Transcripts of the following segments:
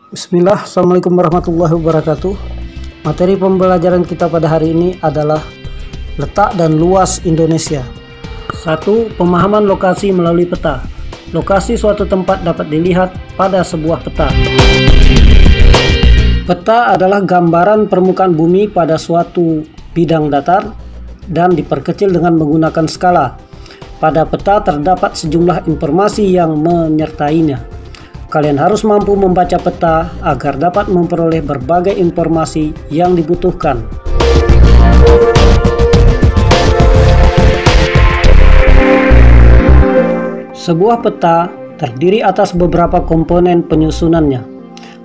Bismillah, Assalamualaikum warahmatullahi wabarakatuh. Materi pembelajaran kita pada hari ini adalah letak dan luas Indonesia. 1. Pemahaman lokasi melalui peta. Lokasi suatu tempat dapat dilihat pada sebuah peta. Peta adalah gambaran permukaan bumi pada suatu bidang datar dan diperkecil dengan menggunakan skala. Pada peta terdapat sejumlah informasi yang menyertainya. Kalian harus mampu membaca peta agar dapat memperoleh berbagai informasi yang dibutuhkan. Sebuah peta terdiri atas beberapa komponen penyusunannya.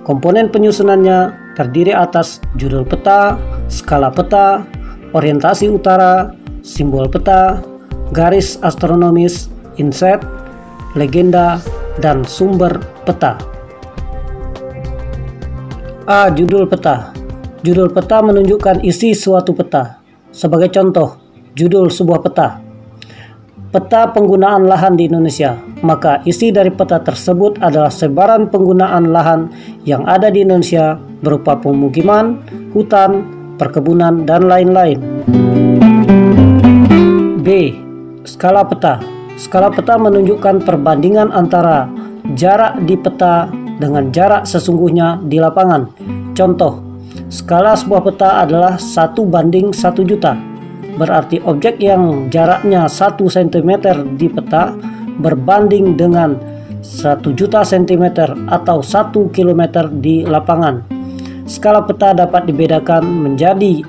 Komponen penyusunannya terdiri atas judul peta, skala peta, orientasi utara, simbol peta, garis astronomis, inset, legenda, dan sumber peta. A. Judul peta. Judul peta menunjukkan isi suatu peta. Sebagai contoh, judul sebuah peta: peta penggunaan lahan di Indonesia. Maka isi dari peta tersebut adalah sebaran penggunaan lahan yang ada di Indonesia berupa pemukiman, hutan, perkebunan, dan lain-lain. B. Skala peta. Skala peta menunjukkan perbandingan antara jarak di peta dengan jarak sesungguhnya di lapangan. Contoh, skala sebuah peta adalah 1:1 juta. Berarti objek yang jaraknya 1 cm di peta berbanding dengan 1 juta cm atau 1 km di lapangan. Skala peta dapat dibedakan menjadi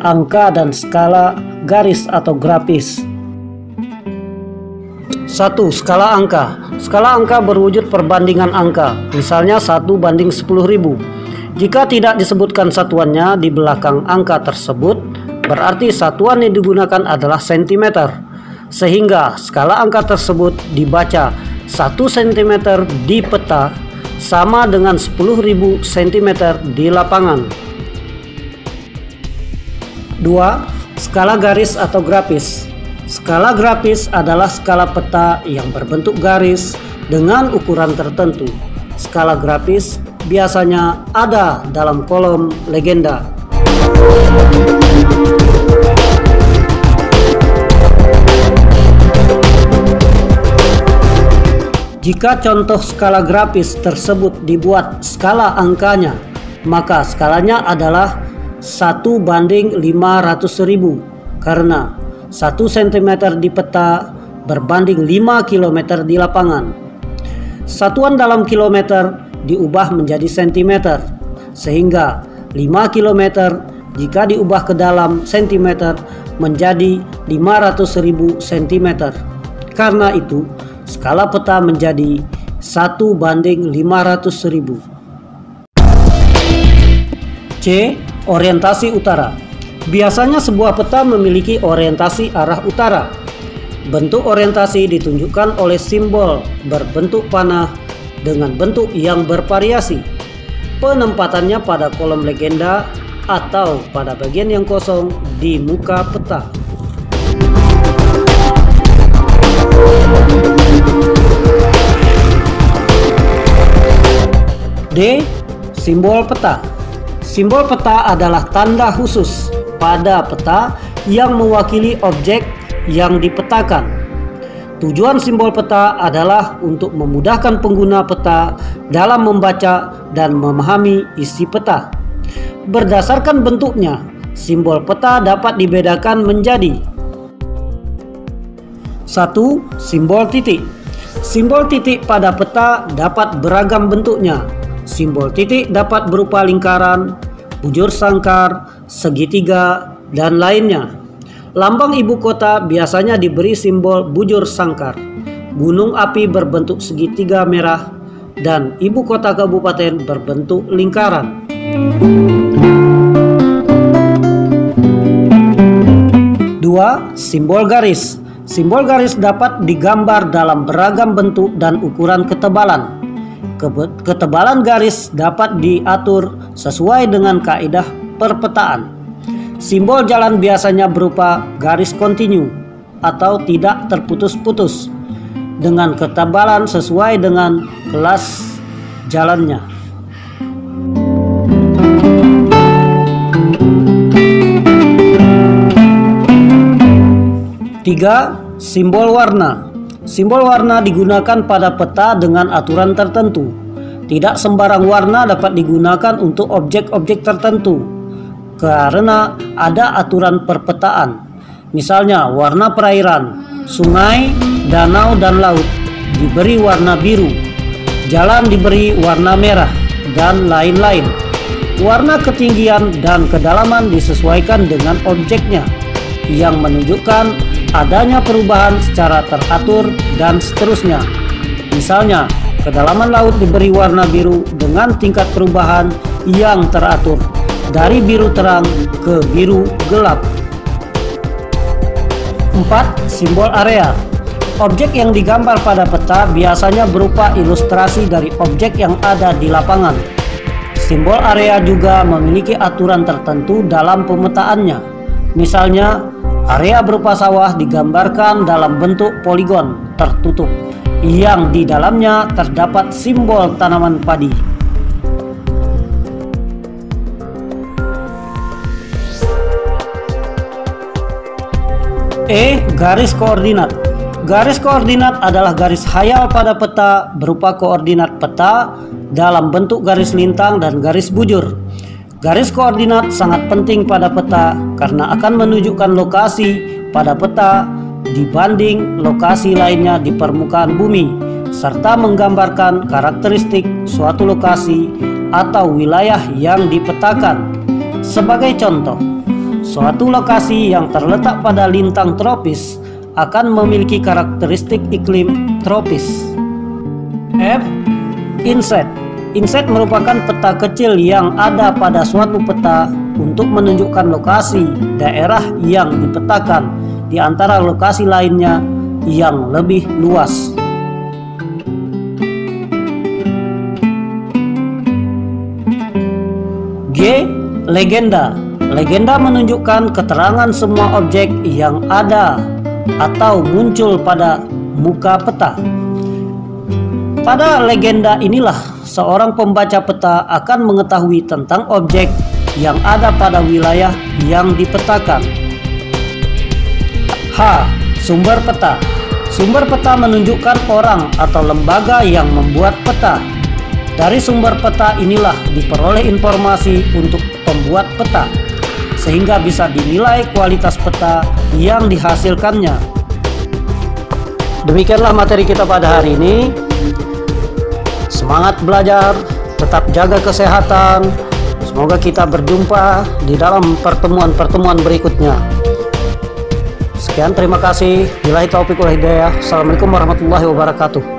angka dan skala garis atau grafis. 1. Skala angka. Skala angka berwujud perbandingan angka, misalnya 1:10.000. Jika tidak disebutkan satuannya di belakang angka tersebut, berarti satuan yang digunakan adalah cm. Sehingga skala angka tersebut dibaca 1 cm di peta sama dengan 10.000 cm di lapangan. 2. Skala garis atau grafis. Skala grafis adalah skala peta yang berbentuk garis dengan ukuran tertentu. Skala grafis biasanya ada dalam kolom legenda. Jika contoh skala grafis tersebut dibuat skala angkanya, maka skalanya adalah 1:500.000 karena 1 cm di peta berbanding 5 km di lapangan. Satuan dalam kilometer diubah menjadi cm, sehingga 5 km jika diubah ke dalam cm menjadi 500.000 cm. Karena itu, skala peta menjadi 1:500.000. C. Orientasi utara. Biasanya sebuah peta memiliki orientasi arah utara. Bentuk orientasi ditunjukkan oleh simbol berbentuk panah dengan bentuk yang bervariasi. Penempatannya pada kolom legenda atau pada bagian yang kosong di muka peta. D. Simbol peta. Simbol peta adalah tanda khusus pada peta yang mewakili objek yang dipetakan. Tujuan simbol peta adalah untuk memudahkan pengguna peta dalam membaca dan memahami isi peta. Berdasarkan bentuknya, simbol peta dapat dibedakan menjadi: 1. Simbol titik. Simbol titik pada peta dapat beragam bentuknya. Simbol titik dapat berupa lingkaran, bujur sangkar, segitiga, dan lainnya. Lambang ibu kota biasanya diberi simbol bujur sangkar, gunung api berbentuk segitiga merah, dan ibu kota kabupaten berbentuk lingkaran. 2. Simbol garis. Simbol garis dapat digambar dalam beragam bentuk dan ukuran ketebalan. Ketebalan garis dapat diatur sesuai dengan kaidah perpetaan. Simbol jalan biasanya berupa garis kontinu atau tidak terputus-putus dengan ketebalan sesuai dengan kelas jalannya. 3. Simbol warna. Simbol warna digunakan pada peta dengan aturan tertentu. Tidak sembarang warna dapat digunakan untuk objek-objek tertentu karena ada aturan perpetaan. Misalnya warna perairan, sungai, danau, dan laut diberi warna biru, jalan diberi warna merah, dan lain-lain. Warna ketinggian dan kedalaman disesuaikan dengan objeknya, yang menunjukkan adanya perubahan secara teratur dan seterusnya. Misalnya, kedalaman laut diberi warna biru dengan tingkat perubahan yang teratur dari biru terang ke biru gelap. 4. Simbol area. Objek yang digambar pada peta biasanya berupa ilustrasi dari objek yang ada di lapangan. Simbol area juga memiliki aturan tertentu dalam pemetaannya. Misalnya, area berupa sawah digambarkan dalam bentuk poligon tertutup yang di dalamnya terdapat simbol tanaman padi. Garis koordinat. Garis koordinat adalah garis hayal pada peta berupa koordinat peta dalam bentuk garis lintang dan garis bujur. Garis koordinat sangat penting pada peta karena akan menunjukkan lokasi pada peta dibanding lokasi lainnya di permukaan bumi, serta menggambarkan karakteristik suatu lokasi atau wilayah yang dipetakan. Sebagai contoh, suatu lokasi yang terletak pada lintang tropis akan memiliki karakteristik iklim tropis. F. Inset. Inset merupakan peta kecil yang ada pada suatu peta untuk menunjukkan lokasi daerah yang dipetakan di antara lokasi lainnya yang lebih luas. G. Legenda. Legenda menunjukkan keterangan semua objek yang ada atau muncul pada muka peta. Pada legenda inilah seorang pembaca peta akan mengetahui tentang objek yang ada pada wilayah yang dipetakan. H. Sumber peta. Sumber peta menunjukkan orang atau lembaga yang membuat peta. Dari sumber peta inilah diperoleh informasi untuk pembuat peta, sehingga bisa dinilai kualitas peta yang dihasilkannya. Demikianlah materi kita pada hari ini. Semangat belajar, tetap jaga kesehatan. Semoga kita berjumpa di dalam pertemuan-pertemuan berikutnya. Sekian, terima kasih. Billahi taufiq wal hidayah. Assalamualaikum warahmatullahi wabarakatuh.